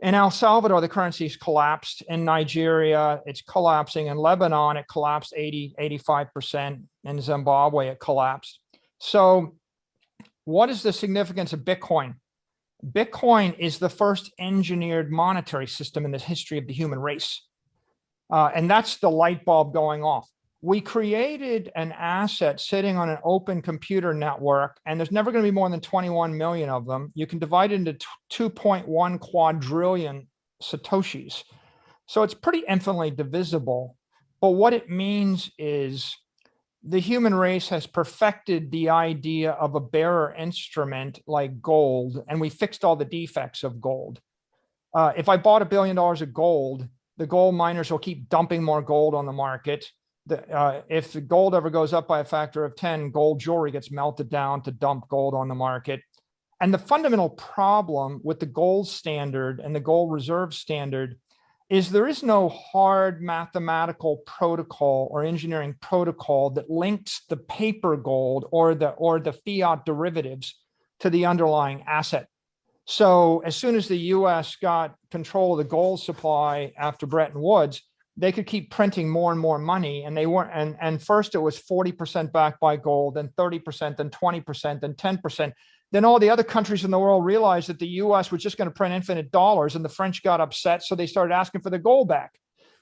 In El Salvador, the currency's collapsed. In Nigeria, it's collapsing. In Lebanon, it collapsed 80, 85%. In Zimbabwe, it collapsed. So what is the significance of Bitcoin? Bitcoin is the first engineered monetary system in the history of the human race. And that's the light bulb going off. We created an asset sitting on an open computer network, and there's never going to be more than 21 million of them. You can divide it into 2.1 quadrillion Satoshis. So it's pretty infinitely divisible. But what it means is the human race has perfected the idea of a bearer instrument like gold, and we fixed all the defects of gold. If I bought $1 billion of gold, the gold miners will keep dumping more gold on the market. If the gold ever goes up by a factor of 10, gold jewelry gets melted down to dump gold on the market. And the fundamental problem with the gold standard and the gold reserve standard is there is no hard mathematical protocol or engineering protocol that links the paper gold or the fiat derivatives to the underlying asset. So as soon as the US got control of the gold supply after Bretton Woods, they could keep printing more and more money, and they weren't. And first it was 40% backed by gold, then 30%, then 20%, then 10%. Then all the other countries in the world realized that the US was just going to print infinite dollars, and the French got upset, so they started asking for the gold back.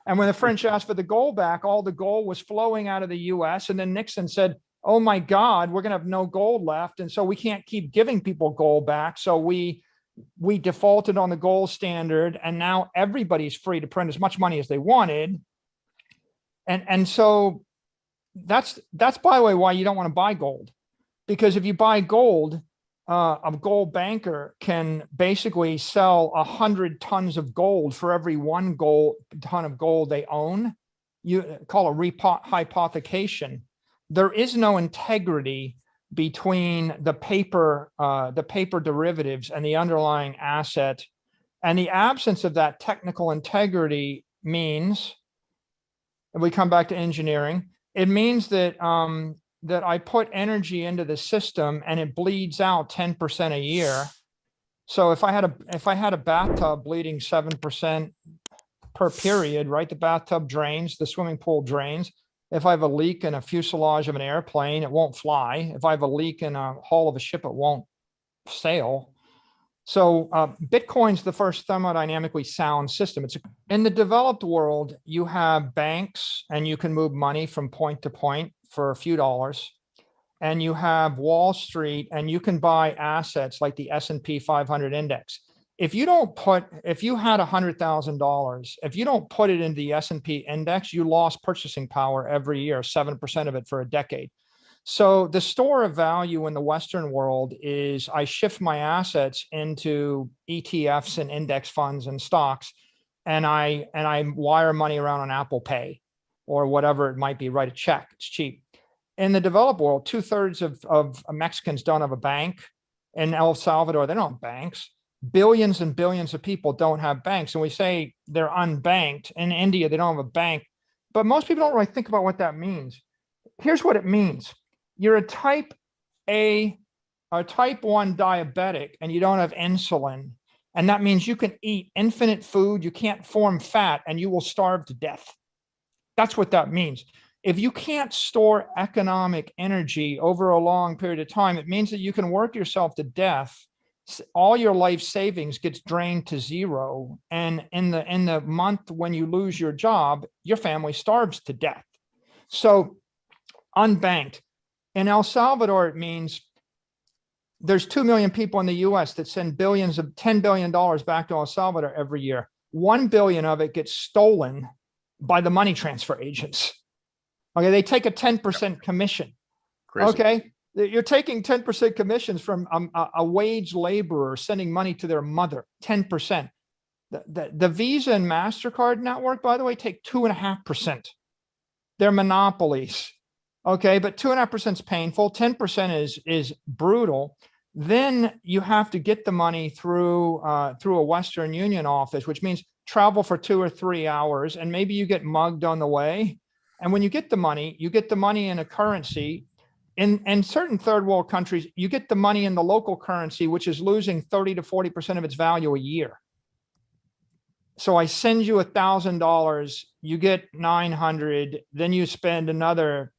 And when the French asked for the gold back, all the gold was flowing out of the US. And then Nixon said, oh my God, we're going to have no gold left, and so we can't keep giving people gold back. So we defaulted on the gold standard, and now everybody's free to print as much money as they wanted. And so that's by the way why you don't want to buy gold, because if you buy gold, a gold banker can basically sell 100 tons of gold for every 1 ton of gold they own. You call it hypothecation. There is no integrity between the paper derivatives and the underlying asset. And the absence of that technical integrity means, and we come back to engineering, it means that that I put energy into the system and it bleeds out 10% a year. So if I had a bathtub bleeding 7% per period, right? The bathtub drains, the swimming pool drains. If I have a leak in a fuselage of an airplane, it won't fly. If I have a leak in a hull of a ship, it won't sail. So Bitcoin's the first thermodynamically sound system. In the developed world, you have banks and you can move money from point to point for a few dollars. And you have Wall Street and you can buy assets like the S&P 500 index. If you had $100,000, if you don't put it into the S&P index, you lost purchasing power every year, 7% of it for a decade. So the store of value in the Western world is I shift my assets into ETFs and index funds and stocks, and I wire money around on Apple Pay or whatever it might be, write a check, it's cheap. In the developed world, 2/3 of Mexicans don't have a bank. In El Salvador, they don't have banks. Billions and billions of people don't have banks. And we say they're unbanked. In India, they don't have a bank. But most people don't really think about what that means. Here's what it means. You're a type 1 diabetic, and you don't have insulin. And that means you can eat infinite food, you can't form fat, and you will starve to death. That's what that means. If you can't store economic energy over a long period of time, it means that you can work yourself to death. All your life savings gets drained to zero. And in the month when you lose your job, your family starves to death. So unbanked. In El Salvador, it means there's 2 million people in the US that send $10 billion back to El Salvador every year. 1 billion of it gets stolen by the money transfer agents. Okay, they take a 10% commission. Crazy. Okay, you're taking 10% commissions from a wage laborer sending money to their mother, 10%. The Visa and MasterCard network, by the way, take 2.5%. They're monopolies. Okay, but 2.5% is painful. 10% is brutal. Then you have to get the money through a Western Union office, which means travel for 2 or 3 hours, and maybe you get mugged on the way. And when you get the money in a currency. In certain third world countries, you get the money in the local currency, which is losing 30 to 40% of its value a year. So I send you $1,000, you get 900, then you spend another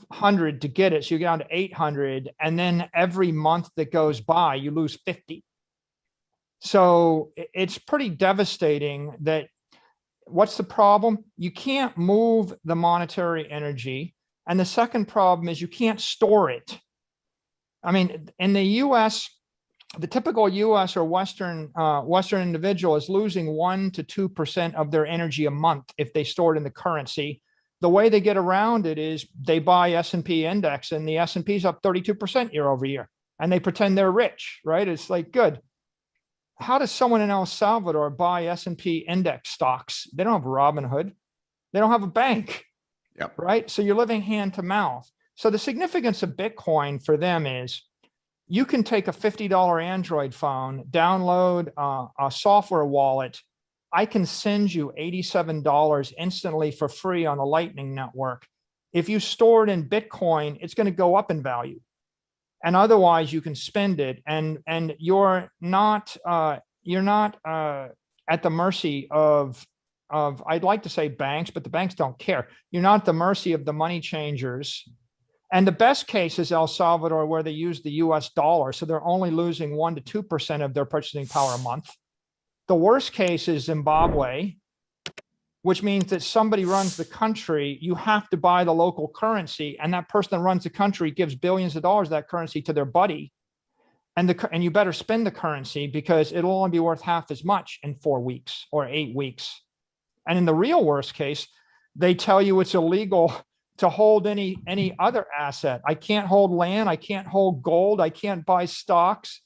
100 to get it. So you get down to 800. And then every month that goes by, you lose 50. So it's pretty devastating. That what's the problem? You can't move the monetary energy. And the second problem is you can't store it. I mean, in the US, the typical US or Western individual is losing 1 to 2% of their energy a month if they store it in the currency. The way they get around it is they buy S&P index, and the S&P is up 32% year over year, and they pretend they're rich, right? It's like, good. How does someone in El Salvador buy S&P index stocks? They don't have Robinhood. They don't have a bank, Yep. right? So you're living hand to mouth. So the significance of Bitcoin for them is you can take a $50 Android phone, download a software wallet. I can send you $87 instantly for free on the Lightning Network. If you store it in Bitcoin, it's going to go up in value. And otherwise you can spend it, and you're not at the mercy of I'd like to say banks, but the banks don't care. You're not at the mercy of the money changers. And the best case is El Salvador, where they use the US dollar. So they're only losing 1 to 2% of their purchasing power a month. The worst case is Zimbabwe, which means that somebody runs the country. You have to buy the local currency, and that person that runs the country gives billions of dollars of that currency to their buddy. And you better spend the currency, because it'll only be worth half as much in 4 weeks or 8 weeks. And in the real worst case, they tell you it's illegal to hold any other asset. I can't hold land. I can't hold gold. I can't buy stocks.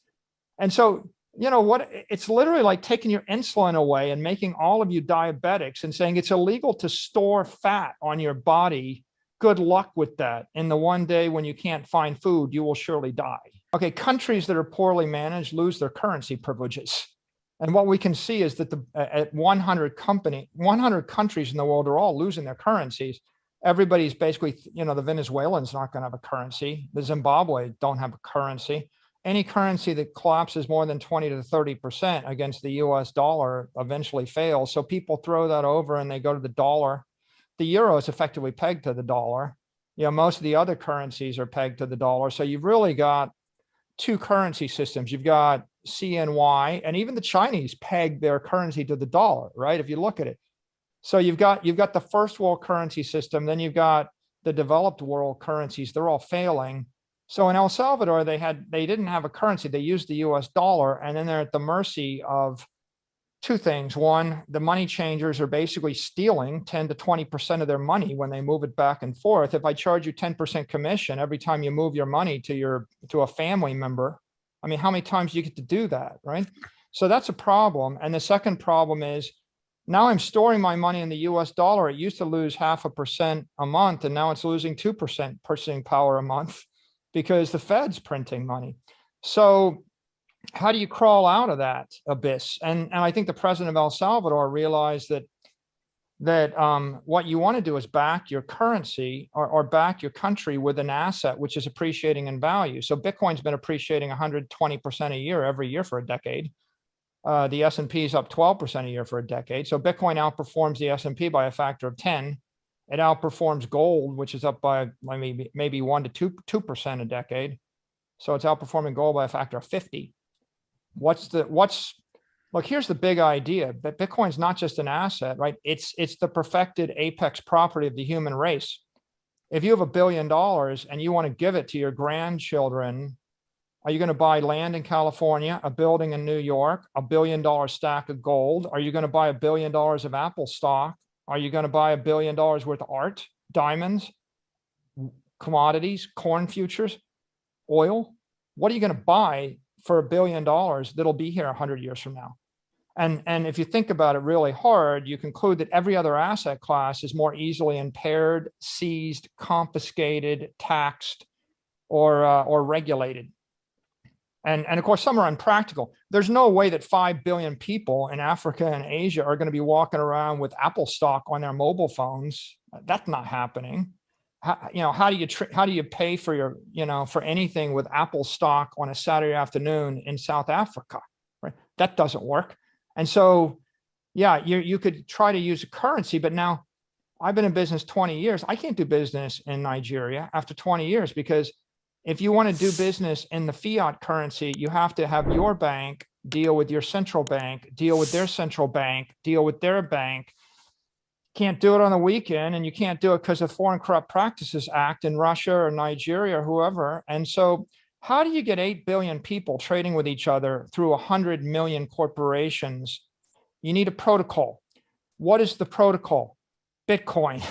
And so, you know what? It's literally like taking your insulin away and making all of you diabetics and saying it's illegal to store fat on your body. Good luck with that. In the one day when you can't find food, you will surely die. Okay, countries that are poorly managed lose their currency privileges. And what we can see is that at 100 countries in the world are all losing their currencies. Everybody's basically, the Venezuelans not going to have a currency. The Zimbabwe don't have a currency. Any currency that collapses more than 20 to 30% against the US dollar eventually fails. So people throw that over and they go to the dollar. The euro is effectively pegged to the dollar. Most of the other currencies are pegged to the dollar. So you've really got two currency systems. You've got CNY, and even the Chinese peg their currency to the dollar, right? If you look at it. So you've got the first world currency system, then you've got the developed world currencies. They're all failing. So in El Salvador, they didn't have a currency. They used the US dollar, and then they're at the mercy of two things. One, the money changers are basically stealing 10 to 20% of their money when they move it back and forth. If I charge you 10% commission every time you move your money to a family member, I mean, how many times do you get to do that, right? So that's a problem. And the second problem is, now I'm storing my money in the US dollar. It used to lose 0.5% a month, and now it's losing 2% purchasing power a month because the Fed's printing money. So how do you crawl out of that abyss? And I think the president of El Salvador realized that what you want to do is back your currency or back your country with an asset which is appreciating in value. So Bitcoin's been appreciating 120% a year every year for a decade. The S&P is up 12% a year for a decade. So Bitcoin outperforms the S&P by a factor of 10. It outperforms gold, which is up by maybe 1 to 2% a decade. So it's outperforming gold by a factor of 50. Look, here's the big idea, that Bitcoin's not just an asset, right? It's the perfected apex property of the human race. If you have $1 billion and you want to give it to your grandchildren, are you going to buy land in California, a building in New York, $1 billion stack of gold? Are you going to buy $1 billion of Apple stock? Are you going to buy $1 billion worth of art, diamonds, commodities, corn futures, oil? What are you going to buy for $1 billion that'll be here 100 years from now? And if you think about it really hard, you conclude that every other asset class is more easily impaired, seized, confiscated, taxed, or regulated. And of course, some are unpractical. There's no way that 5 billion people in Africa and Asia are going to be walking around with Apple stock on their mobile phones. That's not happening. How do you pay for for anything with Apple stock on a Saturday afternoon in South Africa, right? That doesn't work. And so, Yeah, you could try to use a currency, but now I've been in business 20 years. I can't do business in Nigeria after 20 years because if you want to do business in the fiat currency, you have to have your bank deal with your central bank, deal with their central bank, deal with their bank. Can't do it on the weekend, and you can't do it because of Foreign Corrupt Practices Act in Russia or Nigeria or whoever. And so how do you get 8 billion people trading with each other through 100 million corporations? You need a protocol. What is the protocol? Bitcoin.